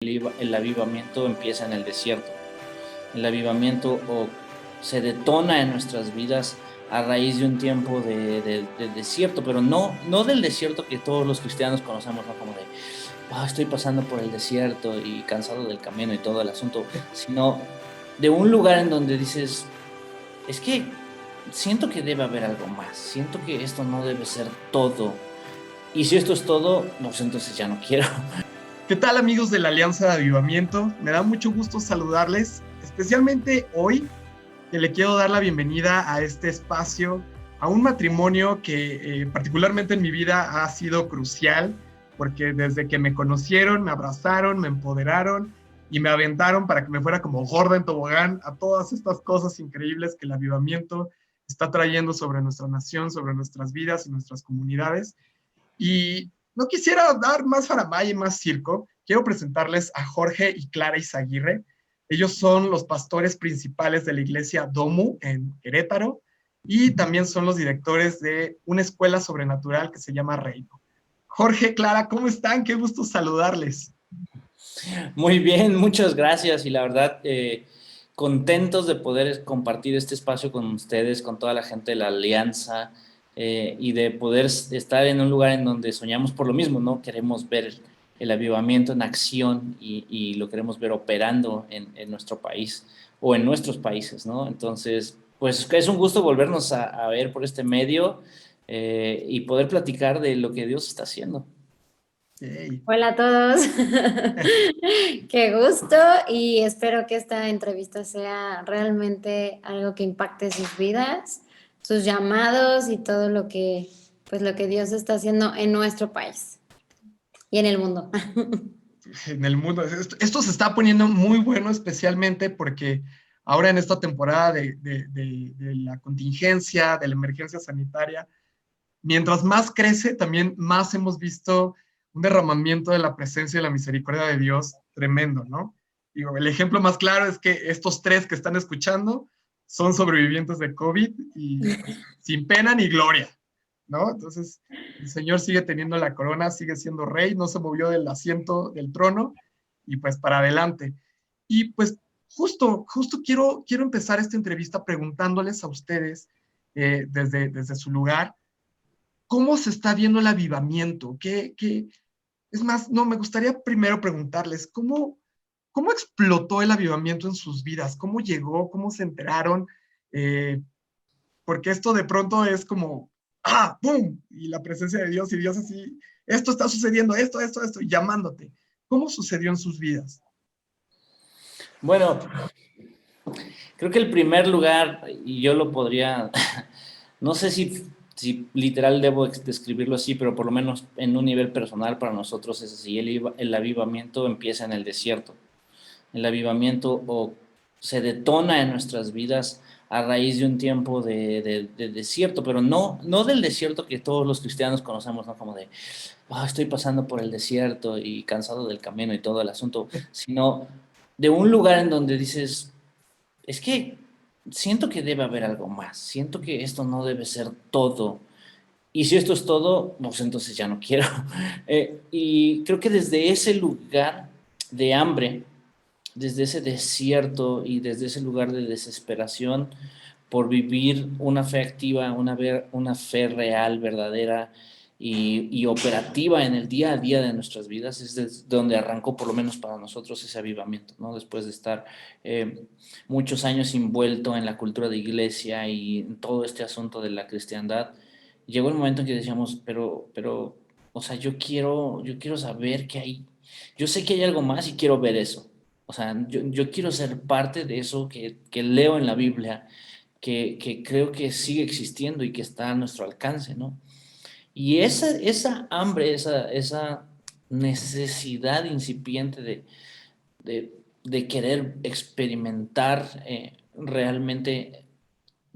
El avivamiento empieza en el desierto. El avivamiento se detona en nuestras vidas a raíz de un tiempo de desierto, pero no del desierto que todos los cristianos conocemos, ¿no? Como de, estoy pasando por el desierto y cansado del camino y todo el asunto, sino de un lugar en donde dices, es que siento que debe haber algo más, siento que esto no debe ser todo. Y si esto es todo, pues entonces ya no quiero. ¿Qué tal, amigos de la Alianza de Avivamiento? Me da mucho gusto saludarles, especialmente hoy que le quiero dar la bienvenida a este espacio, a un matrimonio que particularmente en mi vida ha sido crucial, porque desde que me conocieron, me abrazaron, me empoderaron y me aventaron para que me fuera como gorda en tobogán a todas estas cosas increíbles que el avivamiento está trayendo sobre nuestra nación, sobre nuestras vidas y nuestras comunidades. Y no quisiera dar más faramaya y más circo. Quiero presentarles a Jorge y Clara Izaguirre. Ellos son los pastores principales de la iglesia Domu en Querétaro y también son los directores de una escuela sobrenatural que se llama Reino. Jorge, Clara, ¿cómo están? Qué gusto saludarles. Muy bien, muchas gracias y la verdad, contentos de poder compartir este espacio con ustedes, con toda la gente de la Alianza, y de poder estar en un lugar en donde soñamos por lo mismo, ¿no? Queremos ver el avivamiento en acción y lo queremos ver operando en nuestro país o en nuestros países, ¿no? Entonces, pues es un gusto volvernos a ver por este medio, y poder platicar de lo que Dios está haciendo. Hey. Hola a todos, qué gusto y espero que esta entrevista sea realmente algo que impacte sus vidas, sus llamados y todo pues lo que Dios está haciendo en nuestro país y en el mundo. En el mundo. Esto se está poniendo muy bueno, especialmente porque ahora en esta temporada de la contingencia, de la emergencia sanitaria, mientras más crece, también más hemos visto un derramamiento de la presencia y la misericordia de Dios tremendo, ¿no? Digo, el ejemplo más claro es que estos tres que están escuchando son sobrevivientes de COVID y pues, sin pena ni gloria, ¿no? Entonces, el Señor sigue teniendo la corona, sigue siendo rey, no se movió del asiento del trono y pues para adelante. Y pues justo quiero empezar esta entrevista preguntándoles a ustedes desde su lugar, ¿cómo se está viendo el avivamiento? Es más, no, me gustaría primero preguntarles, ¿cómo explotó el avivamiento en sus vidas? ¿Cómo llegó? ¿Cómo se enteraron? Eh, Porque esto de pronto es como, ¡pum! Y la presencia de Dios y Dios así, esto está sucediendo, esto, y llamándote. ¿Cómo sucedió en sus vidas? Bueno, creo que el primer lugar, y yo lo podría, no sé si literal debo describirlo así, pero por lo menos en un nivel personal para nosotros es así. El avivamiento empieza en el desierto. El avivamiento se detona en nuestras vidas a raíz de un tiempo de desierto, pero no del desierto que todos los cristianos conocemos, ¿no? Como de, estoy pasando por el desierto y cansado del camino y todo el asunto, sino de un lugar en donde dices, es que siento que debe haber algo más, siento que esto no debe ser todo. Y si esto es todo, pues entonces ya no quiero. Y creo que desde ese lugar de hambre, desde ese desierto y desde ese lugar de desesperación por vivir una fe activa, una fe real, verdadera y operativa en el día a día de nuestras vidas, es desde donde arrancó por lo menos para nosotros ese avivamiento, ¿no? Después de estar muchos años envuelto en la cultura de iglesia y en todo este asunto de la cristiandad, llegó el momento en que decíamos, pero, o sea, yo quiero saber qué hay. Yo sé que hay algo más y quiero ver eso. O sea, yo quiero ser parte de eso que leo en la Biblia, que creo que sigue existiendo y que está a nuestro alcance, ¿no? Y esa hambre, esa necesidad incipiente de querer experimentar realmente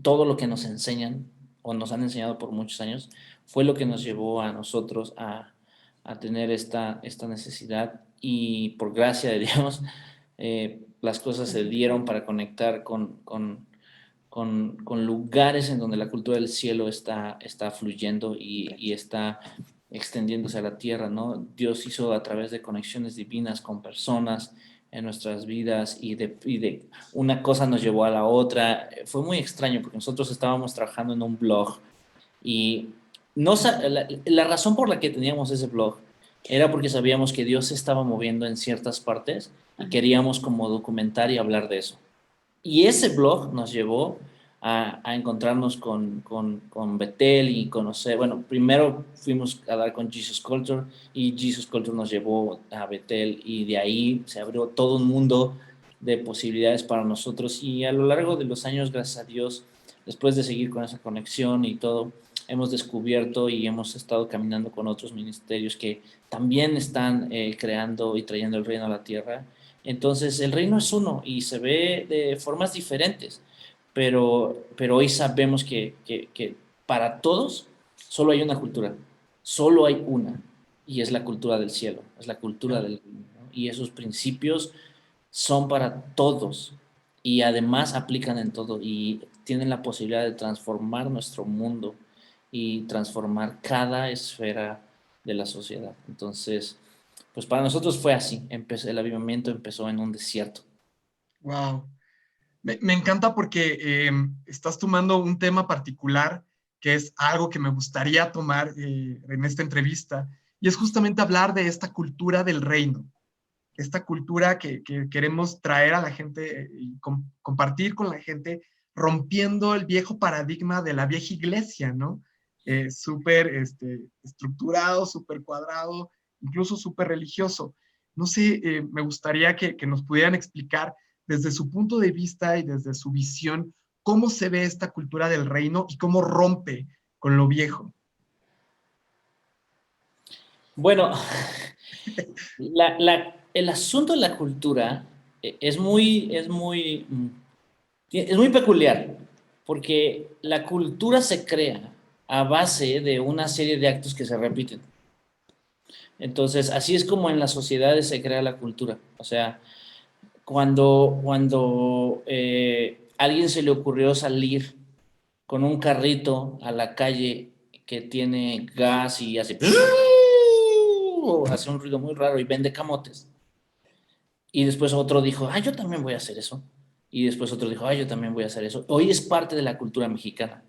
todo lo que nos enseñan o nos han enseñado por muchos años, fue lo que nos llevó a nosotros a tener esta necesidad y por gracia de Dios, las cosas se dieron para conectar con lugares en donde la cultura del cielo está fluyendo y está extendiéndose a la tierra, ¿no? Dios hizo a través de conexiones divinas con personas en nuestras vidas y de una cosa nos llevó a la otra. Fue muy extraño porque nosotros estábamos trabajando en un blog y la razón por la que teníamos ese blog era porque sabíamos que Dios se estaba moviendo en ciertas partes y queríamos como documentar y hablar de eso. Y ese blog nos llevó a encontrarnos con Bethel y conocer, bueno, primero fuimos a dar con Jesus Culture y Jesus Culture nos llevó a Bethel y de ahí se abrió todo un mundo de posibilidades para nosotros y a lo largo de los años, gracias a Dios, después de seguir con esa conexión y todo, hemos descubierto y hemos estado caminando con otros ministerios que también están creando y trayendo el reino a la tierra. Entonces, el reino es uno y se ve de formas diferentes, pero hoy sabemos que para todos solo hay una cultura, solo hay una, y es la cultura del cielo, es la cultura del reino, ¿no? Y esos principios son para todos y además aplican en todo y tienen la posibilidad de transformar nuestro mundo y transformar cada esfera de la sociedad. Entonces, pues para nosotros fue así. El avivamiento empezó en un desierto. Wow. Me encanta porque estás tomando un tema particular que es algo que me gustaría tomar en esta entrevista y es justamente hablar de esta cultura del reino, esta cultura que queremos traer a la gente y compartir con la gente, rompiendo el viejo paradigma de la vieja iglesia, ¿no? Súper estructurado, súper cuadrado, incluso súper religioso. No sé, me gustaría que nos pudieran explicar desde su punto de vista y desde su visión cómo se ve esta cultura del reino y cómo rompe con lo viejo. Bueno, el asunto de la cultura es muy peculiar, porque la cultura se crea a base de una serie de actos que se repiten. Entonces, así es como en las sociedades se crea la cultura. O sea, cuando alguien se le ocurrió salir con un carrito a la calle que tiene gas y hace un ruido muy raro y vende camotes. Y después otro dijo, yo también voy a hacer eso. Y después otro dijo, yo también voy a hacer eso. Hoy es parte de la cultura mexicana.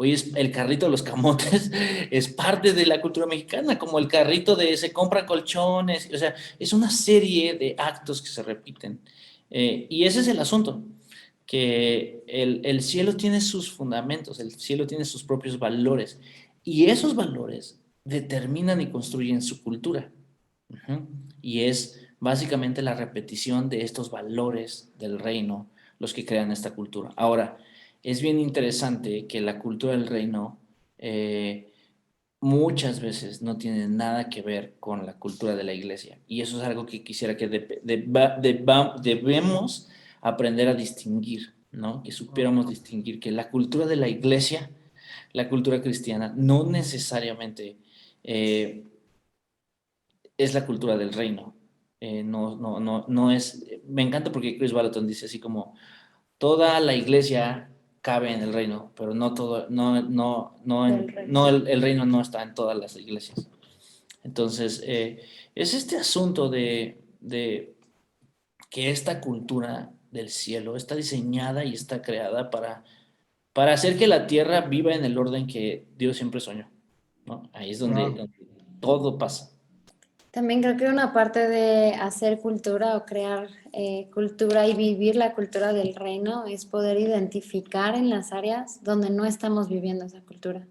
Hoy es el carrito de los camotes, es parte de la cultura mexicana, como el carrito de se compra colchones. O sea, es una serie de actos que se repiten. Y ese es el asunto, que el cielo tiene sus fundamentos, el cielo tiene sus propios valores. Y esos valores determinan y construyen su cultura. Y es básicamente la repetición de estos valores del reino los que crean esta cultura. Ahora, es bien interesante que la cultura del reino muchas veces no tiene nada que ver con la cultura de la iglesia. Y eso es algo que quisiera que debemos aprender a distinguir, ¿no? Que supiéramos distinguir que la cultura de la iglesia, la cultura cristiana, no necesariamente es la cultura del reino. No es. Me encanta porque Chris Vallotton dice así como: toda la iglesia cabe en el reino, pero no todo, el reino no está en todas las iglesias. Entonces, es este asunto de que esta cultura del cielo está diseñada y está creada para hacer que la tierra viva en el orden que Dios siempre soñó, ¿no? Ahí es donde todo pasa. También creo que una parte de hacer cultura o crear cultura y vivir la cultura del reino es poder identificar en las áreas donde no estamos viviendo esa cultura.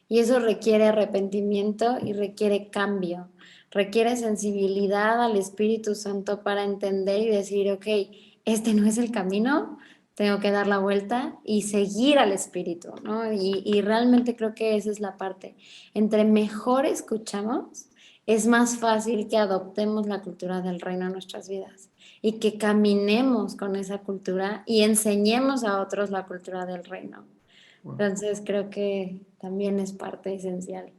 Y eso requiere arrepentimiento y requiere cambio, requiere sensibilidad al Espíritu Santo para entender y decir, ok, este no es el camino, tengo que dar la vuelta y seguir al Espíritu, ¿no? Y realmente creo que esa es la parte. Entre mejor escuchamos, es más fácil que adoptemos la cultura del reino en nuestras vidas y que caminemos con esa cultura y enseñemos a otros la cultura del reino. Entonces creo que también es parte esencial.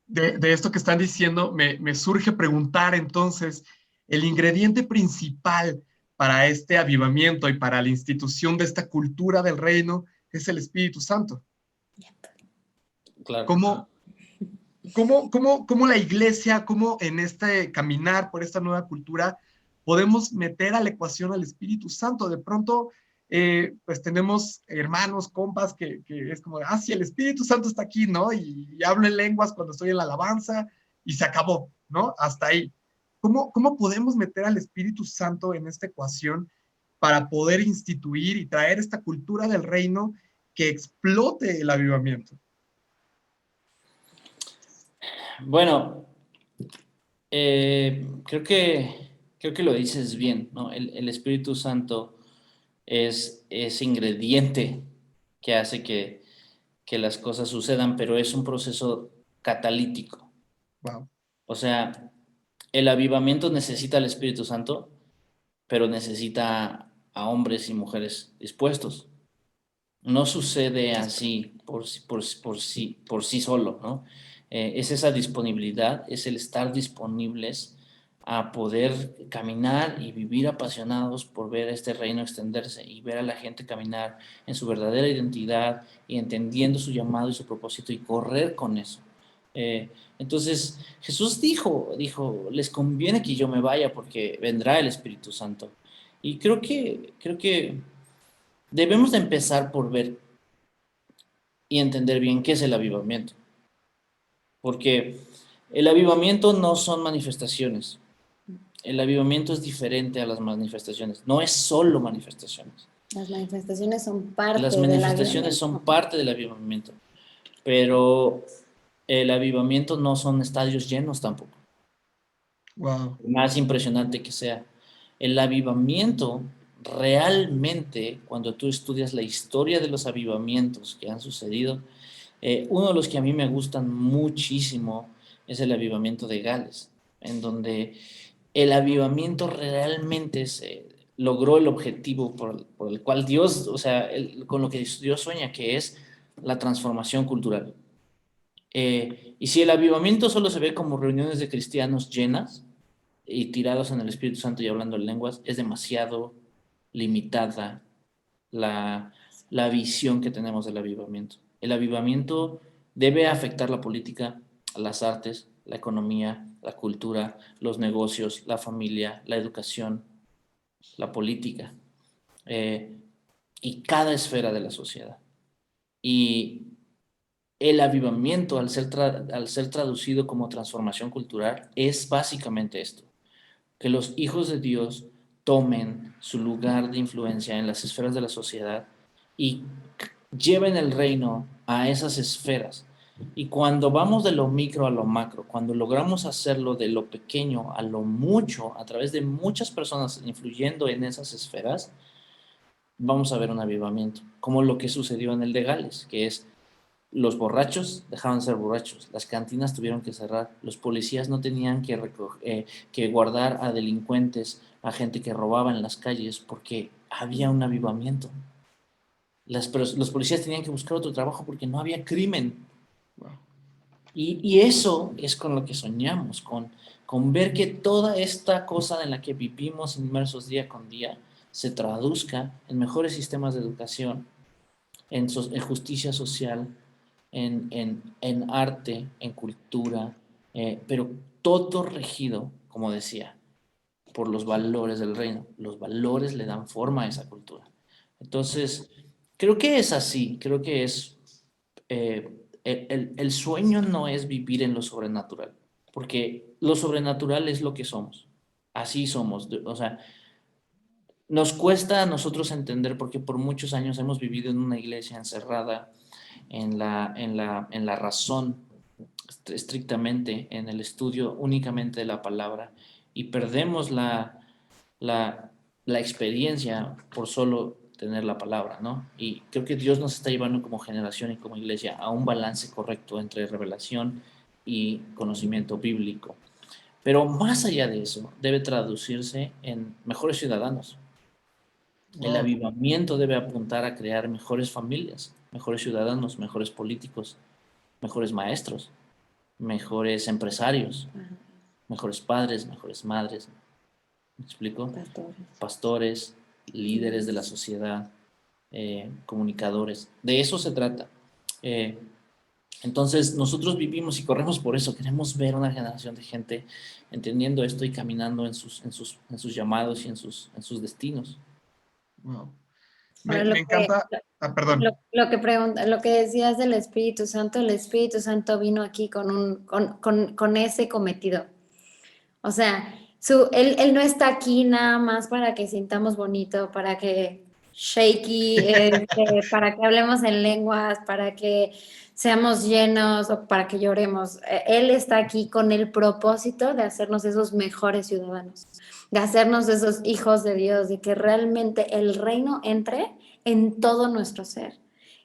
De esto que están diciendo, me surge preguntar entonces, el ingrediente principal para este avivamiento y para la institución de esta cultura del reino es el Espíritu Santo. Claro. ¿Cómo, ¿Cómo la iglesia, cómo en este caminar por esta nueva cultura podemos meter a la ecuación al Espíritu Santo? De pronto, pues tenemos hermanos, compas, que es como, sí, el Espíritu Santo está aquí, ¿no? Y hablo en lenguas cuando estoy en la alabanza y se acabó, ¿no? Hasta ahí. ¿Cómo podemos meter al Espíritu Santo en esta ecuación para poder instituir y traer esta cultura del reino que explote el avivamiento? Bueno, creo que lo dices bien, ¿no? El Espíritu Santo es ese ingrediente que hace que las cosas sucedan, pero es un proceso catalítico. Wow. O sea, el avivamiento necesita al Espíritu Santo, pero necesita a hombres y mujeres dispuestos. No sucede así por sí solo, ¿no? Es esa disponibilidad, es el estar disponibles a poder caminar y vivir apasionados por ver este reino extenderse y ver a la gente caminar en su verdadera identidad y entendiendo su llamado y su propósito y correr con eso. Entonces Jesús dijo, les conviene que yo me vaya porque vendrá el Espíritu Santo. Y creo que debemos de empezar por ver y entender bien qué es el avivamiento. Porque el avivamiento no son manifestaciones. El avivamiento es diferente a las manifestaciones. No es solo manifestaciones. Las manifestaciones son parte Las del manifestaciones avivamiento. son parte del avivamiento. Pero el avivamiento no son estadios llenos tampoco. Wow. Más impresionante que sea. El avivamiento realmente, cuando tú estudias la historia de los avivamientos que han sucedido, uno de los que a mí me gustan muchísimo es el avivamiento de Gales, en donde el avivamiento realmente se logró el objetivo por el cual Dios, o sea, con lo que Dios sueña, que es la transformación cultural. Y si el avivamiento solo se ve como reuniones de cristianos llenas y tirados en el Espíritu Santo y hablando en lenguas, es demasiado limitada la visión que tenemos del avivamiento. El avivamiento debe afectar la política, las artes, la economía, la cultura, los negocios, la familia, la educación, la política eh, y cada esfera de la sociedad. Y el avivamiento, al ser traducido como transformación cultural, es básicamente esto, que los hijos de Dios tomen su lugar de influencia en las esferas de la sociedad y lleven el reino a esas esferas. Y cuando vamos de lo micro a lo macro, cuando logramos hacerlo de lo pequeño a lo mucho, a través de muchas personas influyendo en esas esferas, vamos a ver un avivamiento, como lo que sucedió en el de Gales, que es los borrachos dejaron de ser borrachos, las cantinas tuvieron que cerrar, los policías no tenían que guardar a delincuentes, a gente que robaba en las calles, porque había un avivamiento. Los policías tenían que buscar otro trabajo porque no había crimen. Wow. Y eso es con lo que soñamos, con ver que toda esta cosa en la que vivimos inmersos día con día se traduzca en mejores sistemas de educación, en justicia social, en arte, en cultura, pero todo regido, como decía, por los valores del reino. Los valores le dan forma a esa cultura. Entonces, creo que es así, creo que es, el sueño no es vivir en lo sobrenatural, porque lo sobrenatural es lo que somos, así somos, o sea, nos cuesta a nosotros entender porque por muchos años hemos vivido en una iglesia encerrada en la razón estrictamente, en el estudio únicamente de la palabra y perdemos la experiencia por solo tener la palabra, ¿no? Y creo que Dios nos está llevando como generación y como iglesia a un balance correcto entre revelación y conocimiento bíblico. Pero más allá de eso, debe traducirse en mejores ciudadanos. El Wow. avivamiento debe apuntar a crear mejores familias, mejores ciudadanos, mejores políticos, mejores maestros, mejores empresarios, Ajá, mejores padres, mejores madres. ¿Me explico? pastores. Pastores, líderes de la sociedad, comunicadores. De eso se trata. Eh, Entonces, nosotros vivimos y corremos por eso. Queremos ver una generación de gente entendiendo esto y caminando en sus llamados y en sus destinos. Wow. Ahora Me encanta. Perdón. lo que decías del Espíritu Santo, el Espíritu Santo vino aquí con ese cometido. O sea, él no está aquí nada más para que sintamos bonito, para que shaky, para que hablemos en lenguas, para que seamos llenos o para que lloremos. Él está aquí con el propósito de hacernos esos mejores ciudadanos, de hacernos esos hijos de Dios, de que realmente el reino entre en todo nuestro ser.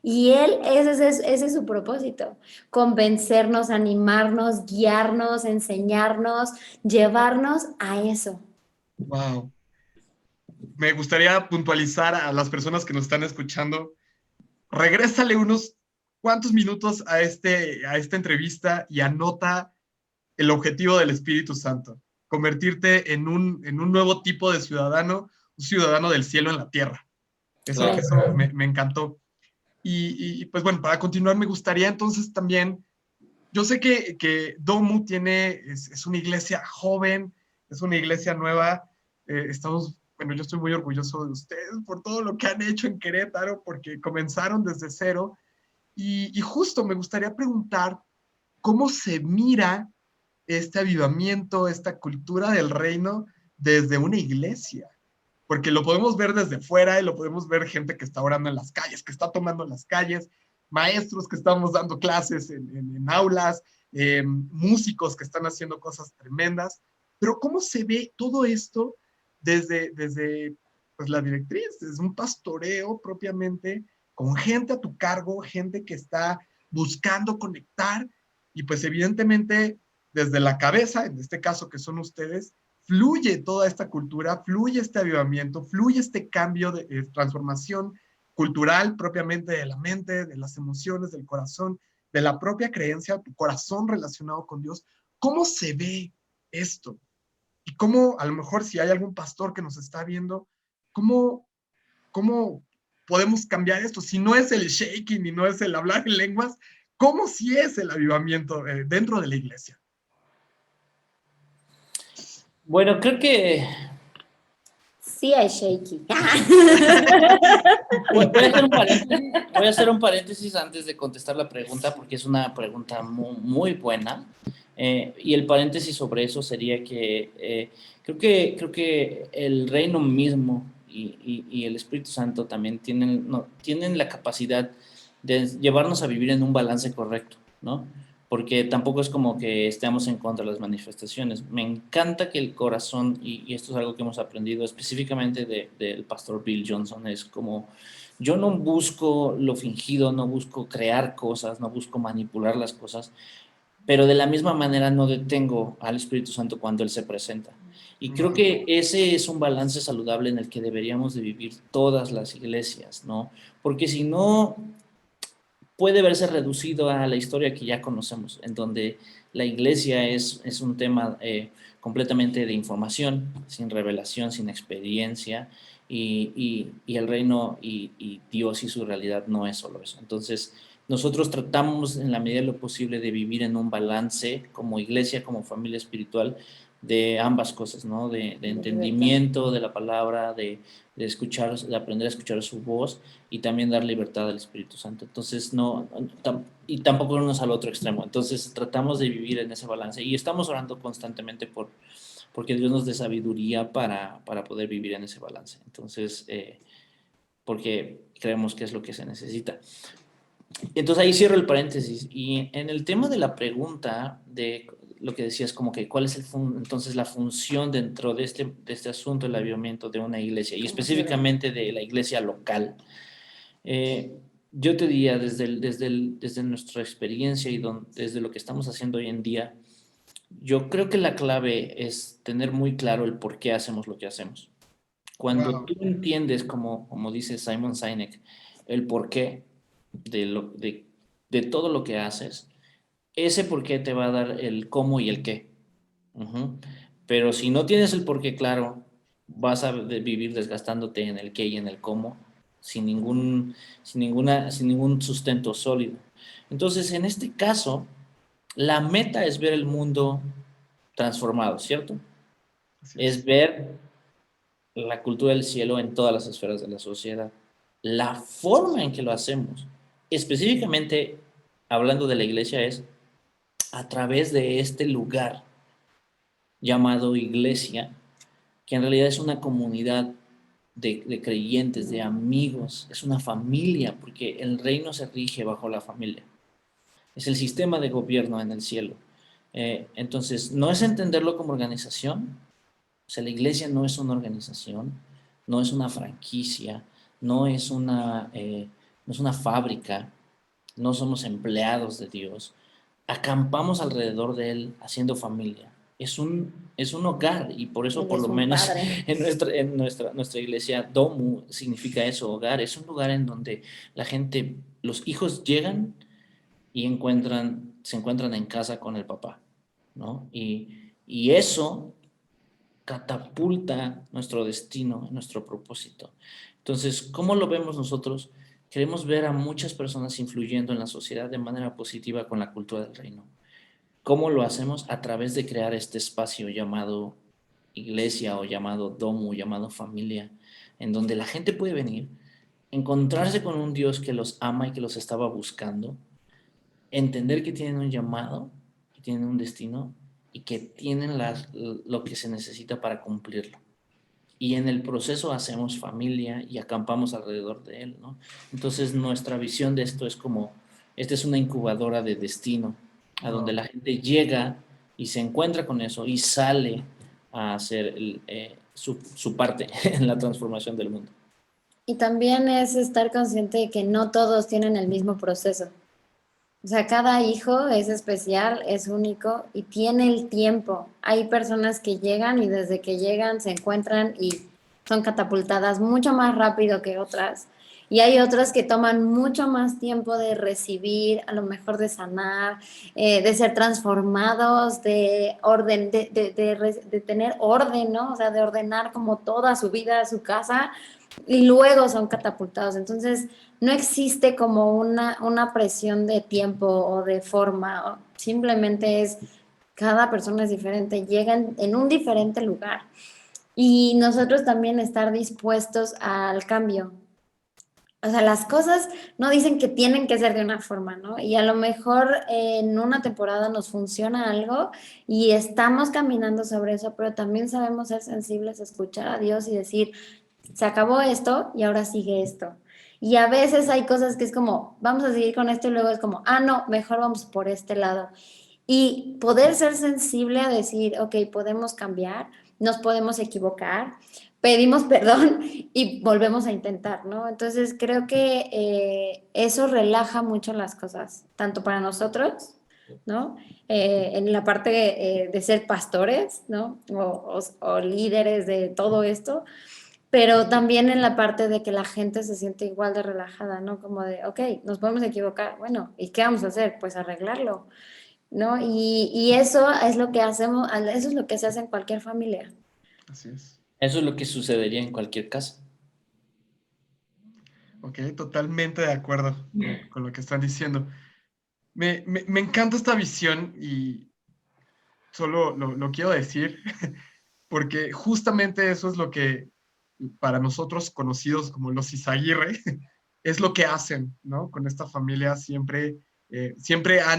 Y ese es su propósito, convencernos, animarnos, guiarnos, enseñarnos, llevarnos a eso. Wow. Me gustaría puntualizar a las personas que nos están escuchando. Regrésale unos cuantos minutos a esta entrevista y anota el objetivo del Espíritu Santo: convertirte en un nuevo tipo de ciudadano, un ciudadano del cielo en la tierra. Claro. Eso me encantó. Pues bueno, para continuar, me gustaría entonces también, yo sé que Domu es una iglesia joven, es una iglesia nueva. Bueno, yo estoy muy orgulloso de ustedes por todo lo que han hecho en Querétaro, porque comenzaron desde cero. Y justo me gustaría preguntar cómo se mira este avivamiento, esta cultura del reino desde una iglesia, porque lo podemos ver desde fuera y lo podemos ver gente que está orando en las calles, que está tomando en las calles, maestros que estamos dando clases en aulas, músicos que están haciendo cosas tremendas, pero ¿cómo se ve todo esto desde pues, la directriz, desde un pastoreo propiamente, con gente a tu cargo, gente que está buscando conectar y pues evidentemente desde la cabeza, en este caso que son ustedes, fluye toda esta cultura, fluye este avivamiento, fluye este cambio de transformación cultural propiamente de la mente, de las emociones, del corazón, de la propia creencia, tu corazón relacionado con Dios. ¿Cómo se ve esto? Y cómo, a lo mejor si hay algún pastor que nos está viendo, cómo podemos cambiar esto? Si no es el shaking y no es el hablar en lenguas, ¿cómo si es el avivamiento dentro de la iglesia? Bueno, creo que Sí, hay shaky. voy a hacer un paréntesis antes de contestar la pregunta, porque es una pregunta muy, muy buena. Y el paréntesis sobre eso sería que creo que el reino mismo y el Espíritu Santo también tienen la capacidad de llevarnos a vivir en un balance correcto, ¿no? Porque tampoco es como que estemos en contra de las manifestaciones. Me encanta que el corazón, y esto es algo que hemos aprendido específicamente del pastor Bill Johnson, es como, yo no busco lo fingido, no busco crear cosas, no busco manipular las cosas, pero de la misma manera no detengo al Espíritu Santo cuando Él se presenta. Y creo que ese es un balance saludable en el que deberíamos de vivir todas las iglesias, ¿no? Porque si no, puede verse reducido a la historia que ya conocemos, en donde la iglesia es un tema completamente de información, sin revelación, sin experiencia, y el reino y Dios y su realidad no es solo eso. Entonces, nosotros tratamos en la medida de lo posible de vivir en un balance como iglesia, como familia espiritual, de ambas cosas, ¿no? De entendimiento de la palabra, de escuchar, de aprender a escuchar su voz y también dar libertad al Espíritu Santo. Entonces, y tampoco irnos al otro extremo. Entonces, tratamos de vivir en ese balance y estamos orando constantemente porque Dios nos dé sabiduría para poder vivir en ese balance. Entonces, porque creemos que es lo que se necesita. Entonces, ahí cierro el paréntesis. Y en el tema de la pregunta de lo que decías, como que cuál es entonces la función dentro de este asunto del avivamiento de una iglesia y específicamente de la iglesia local. Yo te diría, desde nuestra experiencia y desde lo que estamos haciendo hoy en día, yo creo que la clave es tener muy claro el por qué hacemos lo que hacemos. Cuando tú entiendes, como dice Simon Sinek, el por qué de todo lo que haces, ese por qué te va a dar el cómo y el qué. Uh-huh. Pero si no tienes el por qué claro, vas a vivir desgastándote en el qué y en el cómo, sin ningún sustento sólido. Entonces, en este caso, la meta es ver el mundo transformado, ¿cierto? Es ver la cultura del cielo en todas las esferas de la sociedad. La forma en que lo hacemos, específicamente hablando de la iglesia, es a través de este lugar llamado iglesia, que en realidad es una comunidad de creyentes, de amigos, es una familia, porque el reino se rige bajo la familia. Es el sistema de gobierno en el cielo. Entonces, no es entenderlo como organización. O sea, la iglesia no es una organización, no es una franquicia, no es una fábrica, no somos empleados de Dios. Acampamos alrededor de Él haciendo familia. Es un hogar, y por eso, Él por es lo un menos, padre. en nuestra iglesia, Domu significa eso, hogar. Es un lugar en donde la gente, los hijos llegan y se encuentran en casa con el papá, ¿no? Y eso catapulta nuestro destino, nuestro propósito. Entonces, ¿cómo lo vemos nosotros? Queremos ver a muchas personas influyendo en la sociedad de manera positiva con la cultura del reino. ¿Cómo lo hacemos? A través de crear este espacio llamado iglesia o llamado domo, llamado familia, en donde la gente puede venir, encontrarse con un Dios que los ama y que los estaba buscando, entender que tienen un llamado, que tienen un destino y que tienen lo que se necesita para cumplirlo. Y en el proceso hacemos familia y acampamos alrededor de él, ¿no? Entonces nuestra visión de esto es como, esta es una incubadora de destino, a donde la gente llega y se encuentra con eso y sale a hacer su parte en la transformación del mundo. Y también es estar consciente de que no todos tienen el mismo proceso. O sea, cada hijo es especial, es único y tiene el tiempo. Hay personas que llegan y desde que llegan se encuentran y son catapultadas mucho más rápido que otras. Y hay otras que toman mucho más tiempo de recibir, a lo mejor de sanar, de ser transformados, de orden, de tener orden, ¿no? O sea, de ordenar como toda su vida, su casa, y luego son catapultados. Entonces, no existe como una presión de tiempo o de forma, simplemente es, cada persona es diferente, llegan en un diferente lugar. Y nosotros también estar dispuestos al cambio. O sea, las cosas no dicen que tienen que ser de una forma, ¿no? Y a lo mejor en una temporada nos funciona algo y estamos caminando sobre eso, pero también sabemos ser sensibles, escuchar a Dios y decir, se acabó esto y ahora sigue esto. Y a veces hay cosas que es como, vamos a seguir con esto y luego es como, ah, no, mejor vamos por este lado. Y poder ser sensible a decir, ok, podemos cambiar, nos podemos equivocar, pedimos perdón y volvemos a intentar, ¿no? Entonces creo que eso relaja mucho las cosas, tanto para nosotros, ¿no? En la parte de ser pastores, ¿no? O líderes de todo esto, pero también en la parte de que la gente se siente igual de relajada, ¿no? Como de, ok, nos podemos equivocar, bueno, ¿y qué vamos a hacer? Pues arreglarlo, ¿no? Y eso es lo que hacemos, eso es lo que se hace en cualquier familia. Así es. Eso es lo que sucedería en cualquier casa. Ok, totalmente de acuerdo con lo que están diciendo. Me encanta esta visión y solo lo quiero decir porque justamente eso es lo que para nosotros conocidos como los Izaguirre es lo que hacen, ¿no? Con esta familia siempre,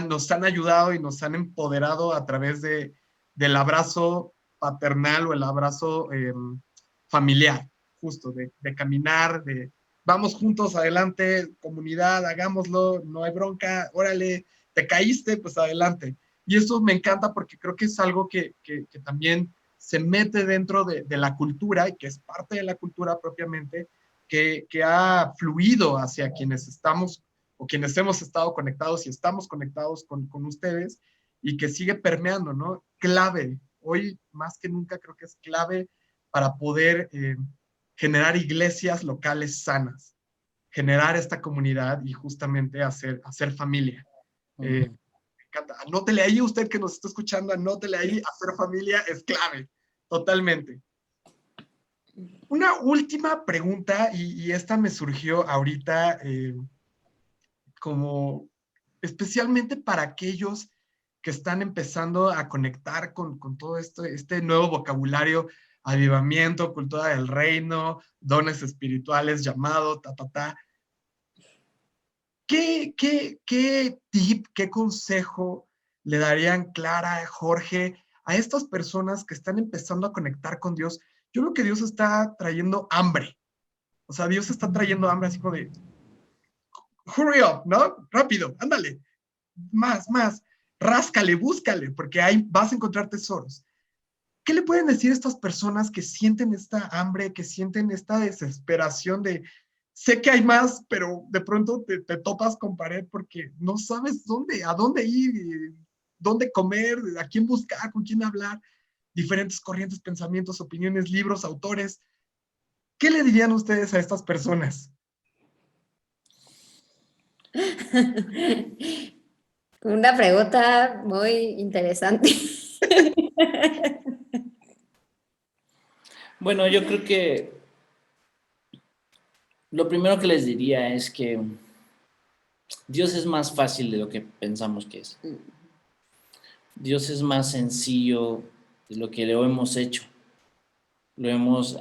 nos han ayudado y nos han empoderado a través del abrazo paternal o el abrazo familiar, justo, de caminar, de vamos juntos adelante, comunidad, hagámoslo, no hay bronca, órale, te caíste, pues adelante. Y eso me encanta porque creo que es algo que también se mete dentro de la cultura y que es parte de la cultura propiamente, que ha fluido hacia quienes estamos o quienes hemos estado conectados y estamos conectados con ustedes y que sigue permeando, ¿no? Clave. Hoy más que nunca creo que es clave para poder generar iglesias locales sanas, generar esta comunidad y justamente hacer familia. Ujú. Me encanta. Anótele ahí usted que nos está escuchando, anótele ahí, hacer familia es clave, totalmente. Una última pregunta, y esta me surgió ahorita como especialmente para aquellos que están empezando a conectar con todo esto, este nuevo vocabulario, avivamiento, cultura del reino, dones espirituales, llamado, ¿Qué tip, qué consejo le darían Clara, Jorge, a estas personas que están empezando a conectar con Dios? Yo creo que Dios está trayendo hambre. O sea, Dios está trayendo hambre así como de, hurry up, ¿no? Rápido, ándale, más, ráscale, búscale, porque ahí vas a encontrar tesoros. ¿Qué le pueden decir a estas personas que sienten esta hambre, que sienten esta desesperación de, sé que hay más, pero de pronto te topas con pared porque no sabes a dónde ir, dónde comer, a quién buscar, con quién hablar, diferentes corrientes, pensamientos, opiniones, libros, autores? ¿Qué le dirían ustedes a estas personas? Una pregunta muy interesante. Bueno, yo creo que lo primero que les diría es que Dios es más fácil de lo que pensamos que es. Dios es más sencillo de lo que lo hemos hecho. Lo hemos,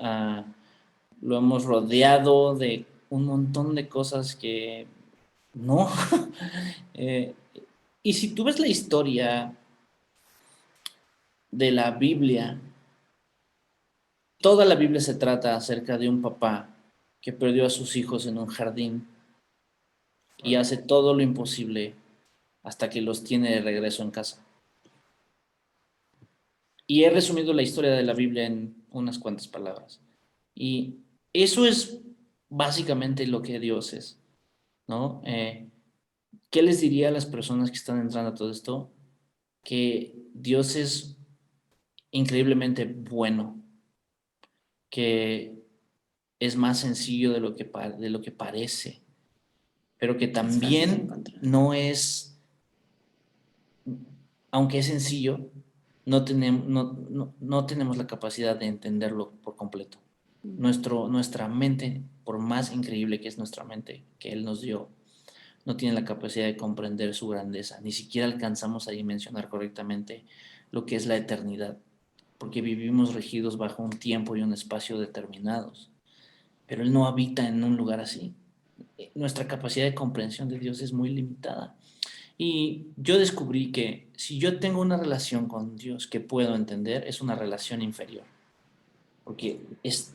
lo hemos rodeado de un montón de cosas que no. Eh, y si tú ves la historia de la Biblia, toda la Biblia se trata acerca de un papá que perdió a sus hijos en un jardín y hace todo lo imposible hasta que los tiene de regreso en casa. Y he resumido la historia de la Biblia en unas cuantas palabras. Y eso es básicamente lo que Dios es, ¿no? ¿Qué les diría a las personas que están entrando a todo esto? Que Dios es increíblemente bueno, que es más sencillo de lo que parece, pero que también no es, aunque es sencillo, no tenemos la capacidad de entenderlo por completo. Nuestra mente, por más increíble que es nuestra mente que Él nos dio, no tiene la capacidad de comprender su grandeza. Ni siquiera alcanzamos a dimensionar correctamente lo que es la eternidad, porque vivimos regidos bajo un tiempo y un espacio determinados. Pero Él no habita en un lugar así. Nuestra capacidad de comprensión de Dios es muy limitada. Y yo descubrí que si yo tengo una relación con Dios que puedo entender, es una relación inferior, porque es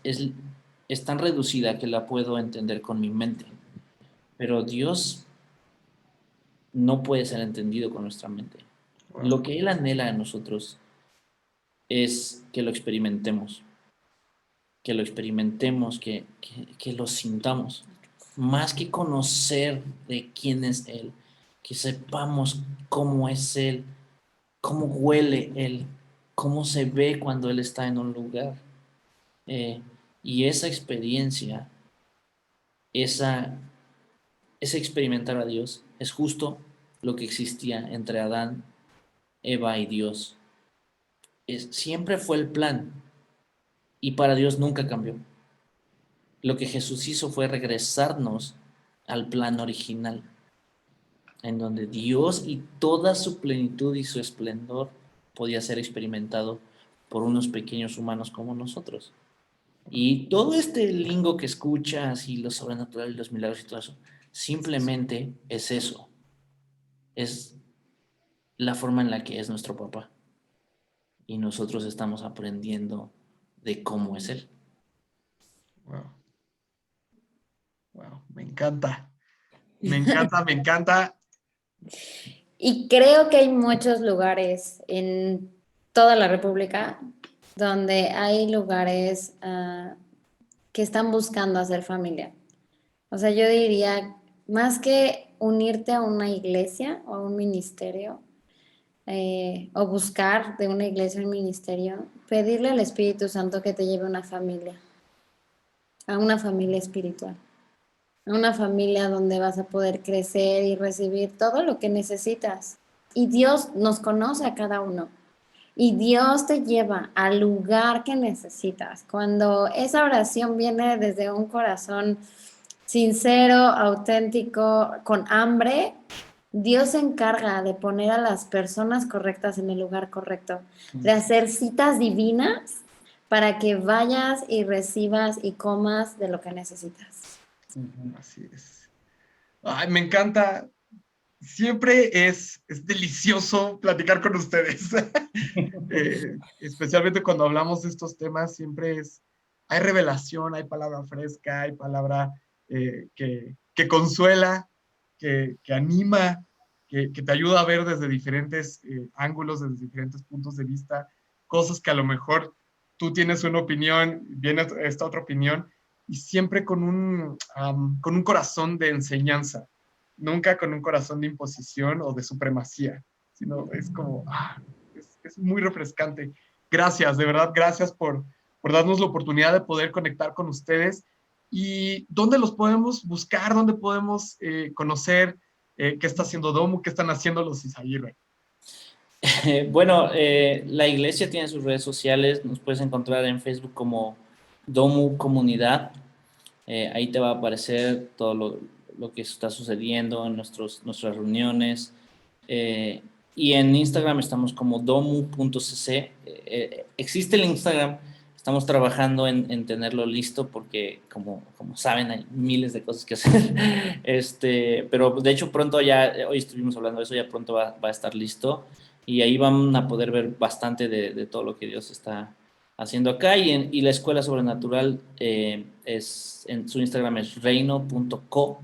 tan reducida que la puedo entender con mi mente. Pero Dios no puede ser entendido con nuestra mente. Wow. Lo que Él anhela de nosotros es que lo experimentemos, que lo sintamos, más que conocer de quién es Él, que sepamos cómo es Él, cómo huele Él, cómo se ve cuando Él está en un lugar. Y esa experiencia, ese experimentar a Dios, es justo lo que existía entre Adán, Eva y Dios. Siempre fue el plan y para Dios nunca cambió. Lo que Jesús hizo fue regresarnos al plan original, en donde Dios y toda su plenitud y su esplendor podía ser experimentado por unos pequeños humanos como nosotros. Y todo este lingo que escuchas y lo sobrenatural y los milagros y todo eso, simplemente es eso. Es la forma en la que es nuestro papá. Y nosotros estamos aprendiendo de cómo es Él. Wow. Wow, me encanta. Me encanta, me encanta. Y creo que hay muchos lugares en toda la República donde hay lugares que están buscando hacer familia. O sea, yo diría, más que unirte a una iglesia o a un ministerio, o buscar de una iglesia un ministerio, pedirle al Espíritu Santo que te lleve a una familia espiritual, a una familia donde vas a poder crecer y recibir todo lo que necesitas. Y Dios nos conoce a cada uno. Y Dios te lleva al lugar que necesitas. Cuando esa oración viene desde un corazón sincero, auténtico, con hambre, Dios se encarga de poner a las personas correctas en el lugar correcto, de hacer citas divinas para que vayas y recibas y comas de lo que necesitas. Así es. Ay, me encanta. Siempre es delicioso platicar con ustedes. Especialmente cuando hablamos de estos temas, hay revelación, hay palabra fresca, hay palabra que consuela, que anima, que te ayuda a ver desde diferentes ángulos, desde diferentes puntos de vista, cosas que a lo mejor tú tienes una opinión, viene esta otra opinión, y siempre con un corazón de enseñanza, nunca con un corazón de imposición o de supremacía, sino es como, es muy refrescante. Gracias, de verdad, gracias por darnos la oportunidad de poder conectar con ustedes. ¿Y dónde los podemos buscar? ¿Dónde podemos conocer qué está haciendo Domu? ¿Qué están haciendo los Izaguirre? Bueno, la iglesia tiene sus redes sociales, nos puedes encontrar en Facebook como Domu Comunidad. Ahí te va a aparecer todo lo que está sucediendo en nuestras reuniones. Y en Instagram estamos como domu.cc. Existe el Instagram, estamos trabajando en tenerlo listo porque, como saben, hay miles de cosas que hacer. Pero de hecho pronto hoy estuvimos hablando de eso, ya pronto va a estar listo. Y ahí van a poder ver bastante de todo lo que Dios está haciendo acá. Y la Escuela Sobrenatural, en su Instagram es reino.co,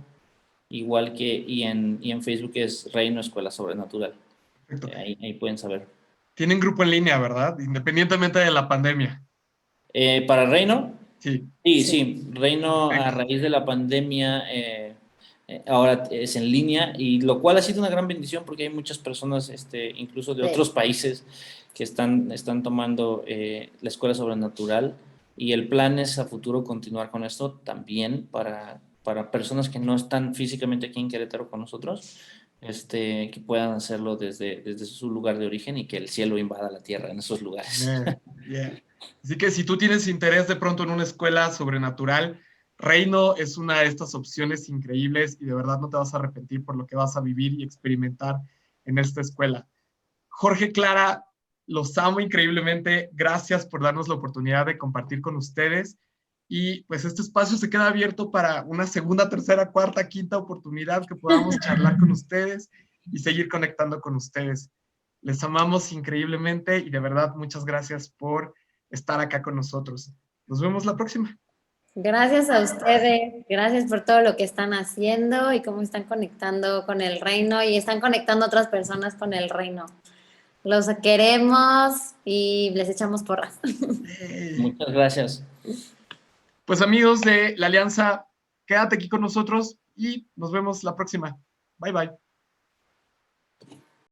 igual que, y en Facebook es Reino Escuela Sobrenatural. Ahí pueden saber. Tienen grupo en línea, ¿verdad? Independientemente de la pandemia. ¿Para Reino? Sí. Sí. Reino, a raíz de la pandemia, ahora es en línea, y lo cual ha sido una gran bendición porque hay muchas personas, incluso de otros países, que están tomando la Escuela Sobrenatural, y el plan es a futuro continuar con esto también para personas que no están físicamente aquí en Querétaro con nosotros, que puedan hacerlo desde su lugar de origen y que el cielo invada la tierra en esos lugares. Yeah. Así que si tú tienes interés de pronto en una escuela sobrenatural, Reino es una de estas opciones increíbles y de verdad no te vas a arrepentir por lo que vas a vivir y experimentar en esta escuela. Jorge, Clara, los amo increíblemente. Gracias por darnos la oportunidad de compartir con ustedes. Y pues este espacio se queda abierto para una segunda, tercera, cuarta, quinta oportunidad que podamos charlar con ustedes y seguir conectando con ustedes. Les amamos increíblemente y de verdad muchas gracias por estar acá con nosotros. Nos vemos la próxima. Gracias a ustedes, gracias por todo lo que están haciendo y cómo están conectando con el reino y están conectando a otras personas con el reino. Los queremos y les echamos porras. Muchas gracias. Pues amigos de la Alianza, quédate aquí con nosotros y nos vemos la próxima. Bye, bye.